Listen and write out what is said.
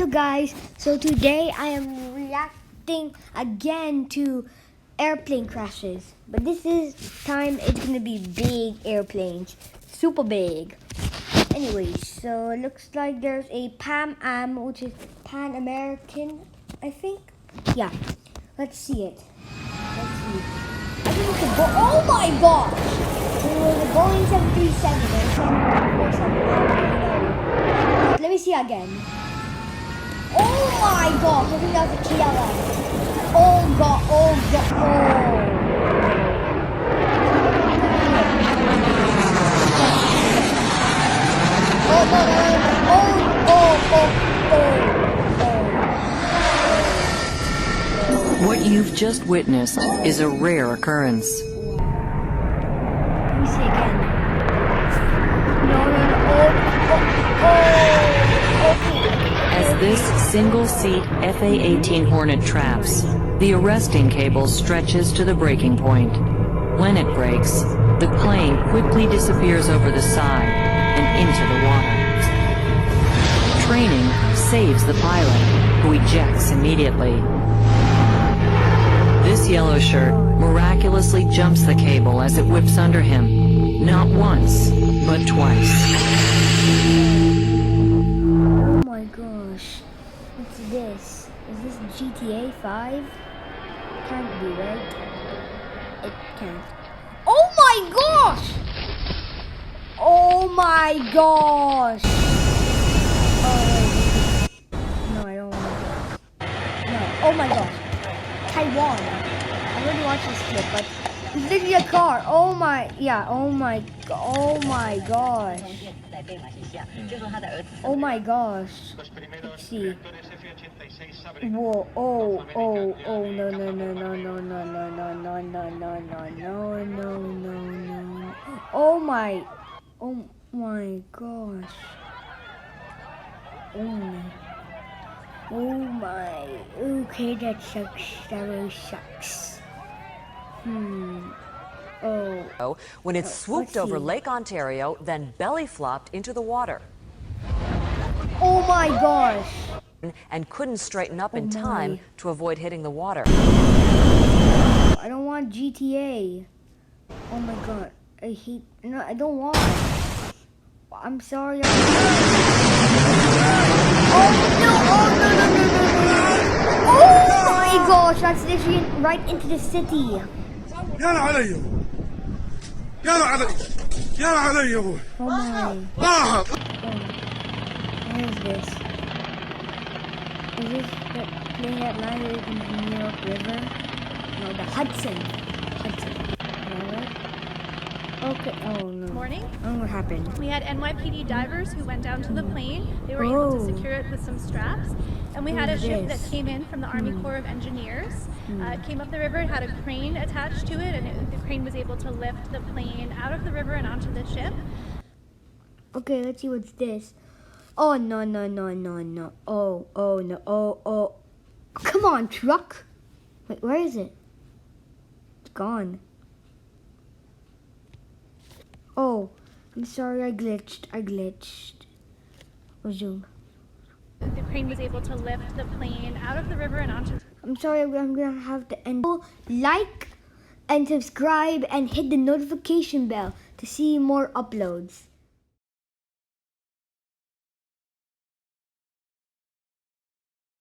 Hello guys, so today I am reacting again to airplane crashes, but this time it's gonna be big airplanes, super big. Anyways, so it looks like there's a Pan Am, which is Pan American, I think. Yeah, let's see it. Let's see. I think it's a oh my gosh! It was a Boeing 737 or 747. Let me see again. Oh my gosh, I think that was a KLM. Oh god, oh god, oh. Oh no, no, no, oh. What you've just witnessed is a rare occurrence. Let me see again. No, no, no, As this single-seat FA-18 Hornet traps, the arresting cable stretches to the breaking point. When it breaks, the plane quickly disappears over the side and into the water. Training saves the pilot, who ejects immediately. This yellow shirt miraculously jumps the cable as it whips under him, not once, but twice. oh my gosh. What's this? Is this GTA 5? Can't be, right? It can't. Oh my gosh! Oh my gosh! Oh, no, I don't want to. No. Oh my gosh. Taiwan. I already watched this clip, but it's literally a car. Oh my, yeah. Oh my gosh. Oh my gosh. Let's see. Whoa, oh, no, no, no, no, no, no, no, no, no, no, no, no, no. Oh my gosh. Oh my, okay, that sucks, that really sucks. When it swooped over Lake Ontario, then belly flopped into the water. Oh my gosh. And couldn't straighten up in time to avoid hitting the water. I don't want GTA. Oh my god. I hate, no, I don't want. I'm sorry. Oh no, oh no, no, no, no, no. Oh my gosh, that's literally right into the city. يلا علي يلا علي يلا علي يا ابوي Oh my. اه What is this? Is this the plane that landed in the New York River? No, the Hudson. Okay, oh no. Morning. Oh, what happened? We had NYPD divers who went down to the plane. They were able to secure it with some straps. And we had a ship that came in from the Army Corps of Engineers. It came up the river, it had a crane attached to it, and the crane was able to lift the plane out of the river and onto the ship. Okay, let's see what's this. Oh, no, no, no, no, no. Oh, no, oh. Come on, truck. Wait, where is it? It's gone. Oh, I'm sorry, I glitched. Resume. The crane was able to lift the plane out of the river and onto. I'm sorry, I'm gonna have to end. Like and subscribe and hit the notification bell to see more uploads.